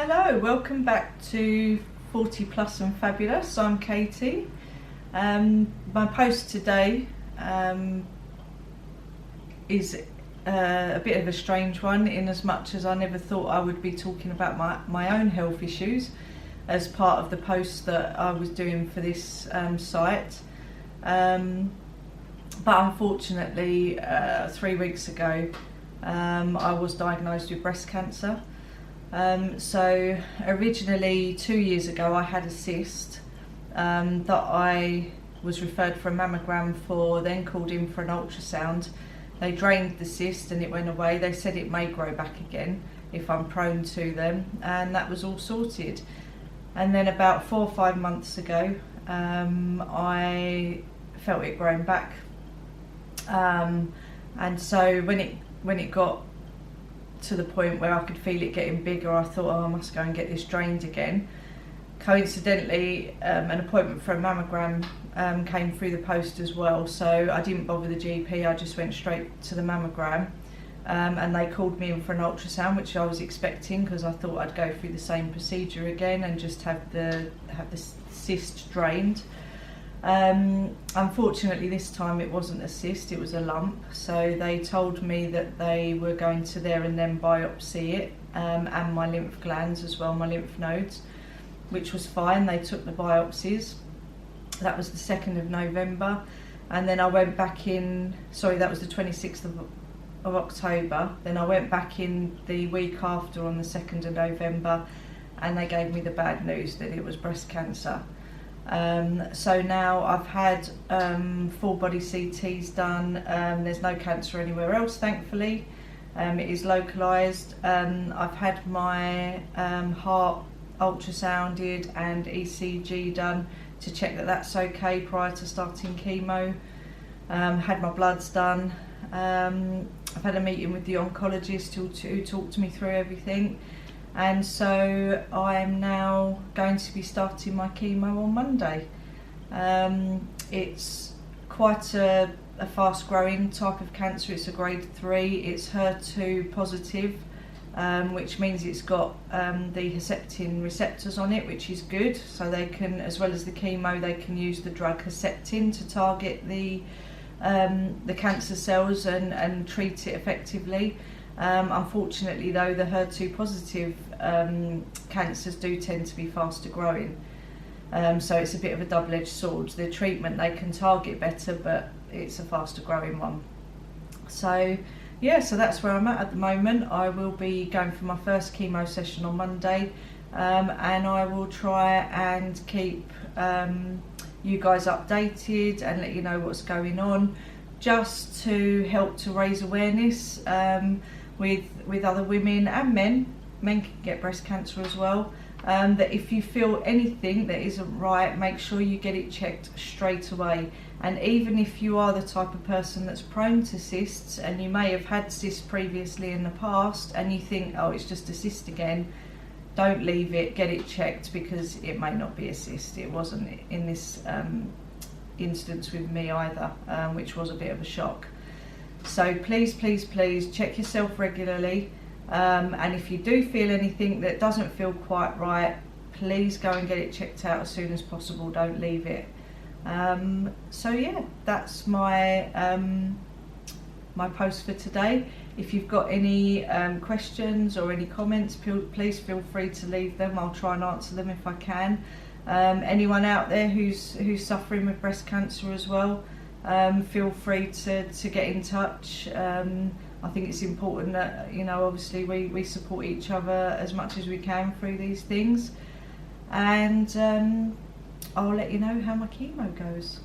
Hello, welcome back to 40 Plus and Fabulous. I'm Katie. My post today is a bit of a strange one, in as much as I never thought I would be talking about my own health issues as part of the post that I was doing for this site. But unfortunately, 3 weeks ago, I was diagnosed with breast cancer. So originally 2 years ago I had a cyst that I was referred for a mammogram for, then called in for an ultrasound. They drained the cyst and it went away. They said it may grow back again if I'm prone to them, and that was all sorted. And then about 4 or 5 months ago I felt it growing back, and so when it got to the point where I could feel it getting bigger, I thought, oh, I must go and get this drained again. Coincidentally, an appointment for a mammogram came through the post as well, so I didn't bother the GP, I just went straight to the mammogram, and they called me in for an ultrasound, which I was expecting because I thought I'd go through the same procedure again and just have the cyst drained. Unfortunately this time it wasn't a cyst, it was a lump, so they told me that they were going to there and then biopsy it, and my lymph glands as well, my lymph nodes, which was fine. They took the biopsies. That was the 2nd of November, and then I went back in, sorry, that was the 26th of October, then I went back in the week after on the 2nd of November, and they gave me the bad news that it was breast cancer. So now I've had full body CTs done. There's no cancer anywhere else, thankfully. It is localised. I've had my heart ultrasounded and ECG done to check that that's okay prior to starting chemo. Had my bloods done. I've had a meeting with the oncologist who talked to me through everything. And so I'm now going to be starting my chemo on Monday. It's quite a fast growing type of cancer. It's a grade 3, it's HER2 positive, which means it's got the Herceptin receptors on it, which is good. So they can, as well as the chemo, they can use the drug Herceptin to target the cancer cells and treat it effectively. Unfortunately though, the HER2 positive cancers do tend to be faster growing, so it's a bit of a double-edged sword. The treatment, they can target better, but it's a faster growing one. So yeah, so that's where I'm at the moment. I will be going for my first chemo session on Monday, and I will try and keep you guys updated and let you know what's going on, just to help to raise awareness with other women and men can get breast cancer as well, that if you feel anything that isn't right, make sure you get it checked straight away. And even if you are the type of person that's prone to cysts, and you may have had cysts previously in the past and you think, oh, it's just a cyst again, don't leave it, get it checked, because it may not be a cyst. It wasn't in this instance with me either, which was a bit of a shock. So please check yourself regularly, and if you do feel anything that doesn't feel quite right, please go and get it checked out as soon as possible. Don't leave it. So yeah, that's my my post for today. If you've got any questions or any comments, please feel free to leave them. I'll try and answer them if I can. Anyone out there who's suffering with breast cancer as well, feel free to get in touch. I think it's important that, you know, obviously we support each other as much as we can through these things, and I'll let you know how my chemo goes.